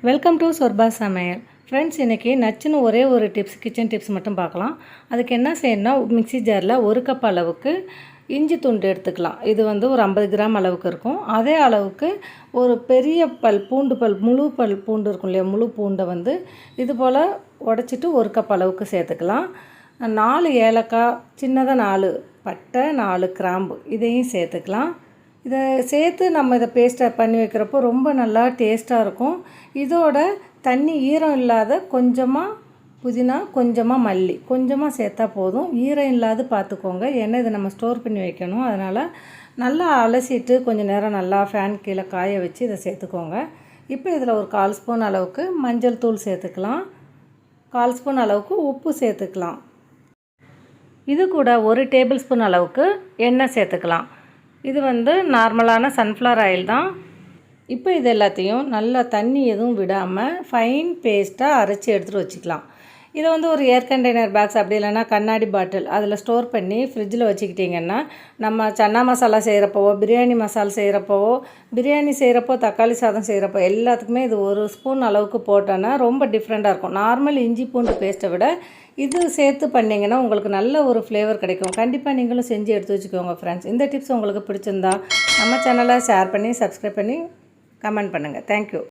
Welcome to Sorba சமையல். Friends, இன்றைக்கி நச்சுன்னு ஒரே ஒரு டிப்ஸ், கிச்சன் டிப்ஸ் மட்டும் பார்க்கலாம். அதுக்கு என்ன செய்யணும்னா, மிக்ஸி ஜாரில் 1 கப் அளவுக்கு இஞ்சி துண்டு எடுத்துக்கலாம். இது ஒரு 50 கிராம் அளவுக்கு இருக்கும். அதே அளவுக்கு ஒரு பெரிய பூண்டு முழு பூண்டு இருக்கும் இல்லையா, முழு பூண்டை இது போல் உடச்சிட்டு 1 கப் அளவுக்கு சேர்த்துக்கலாம். 4 ஏலக்காய், சின்னதாக 4 பட்டை, 4 கிராம்பு இதையும் சேர்த்துக்கலாம். இதை சேர்த்து நம்ம இதை பேஸ்ட்டை பண்ணி வைக்கிறப்போ ரொம்ப நல்லா டேஸ்ட்டாக இருக்கும். இதோட தண்ணி ஈரம் இல்லாத கொஞ்சமாக புதினா, கொஞ்சமாக மல்லி, கொஞ்சமாக சேர்த்தா போதும். ஈரம் இல்லாத பார்த்துக்கோங்க, ஏன்னா இதை நம்ம ஸ்டோர் பண்ணி வைக்கணும். அதனால் நல்லா அலசிட்டு கொஞ்சம் நேரம் நல்லா ஃபேன் கீழே காய வச்சு இதை சேர்த்துக்கோங்க. இப்போ இதில் ஒரு 1/4 ஸ்பூன் அளவுக்கு மஞ்சள் தூள் சேர்த்துக்கலாம். 1/4 ஸ்பூன் அளவுக்கு உப்பு சேர்த்துக்கலாம். இது கூட 1 டேபிள் ஸ்பூன் அளவுக்கு எண்ணெய் சேர்த்துக்கலாம். இது நார்மலான சன்ஃப்ளவர் ஆயில் தான். இப்போ இது எல்லாத்தையும் நல்லா தண்ணி எதுவும் விடாமல் ஃபைன் பேஸ்ட்டாக அரைச்சி எடுத்துகிட்டு வச்சுக்கலாம். இதை ஒரு ஏர் கண்டெய்னர் பாக்ஸ், அப்படி இல்லைன்னா கண்ணாடி பாட்டில், அதில் ஸ்டோர் பண்ணி ஃப்ரிட்ஜில் வச்சுக்கிட்டிங்கன்னா, நம்ம சன்னா மசாலா செய்கிறப்போவோ, பிரியாணி மசாலா செய்கிறப்போவோ, பிரியாணி செய்கிறப்போ, தக்காளி சாதம் செய்கிறப்போ எல்லாத்துக்குமே இது 1 ஸ்பூன் அளவுக்கு போட்டோன்னா ரொம்ப டிஃப்ரெண்ட்டாக இருக்கும். நார்மல் இஞ்சி பூண்டு பேஸ்ட்டை விட இது சேர்த்து பண்ணிங்கன்னா உங்களுக்கு நல்ல ஒரு ஃப்ளேவர் கிடைக்கும். கண்டிப்பாக நீங்களும் செஞ்சு எடுத்து வச்சுக்கோங்க ஃப்ரெண்ட்ஸ். இந்த டிப்ஸ் உங்களுக்கு பிடிச்சிருந்தா நம்ம சேனலை ஷேர் பண்ணி, சப்ஸ்கிரைப் பண்ணி, கமெண்ட் பண்ணுங்கள். தேங்க்யூ.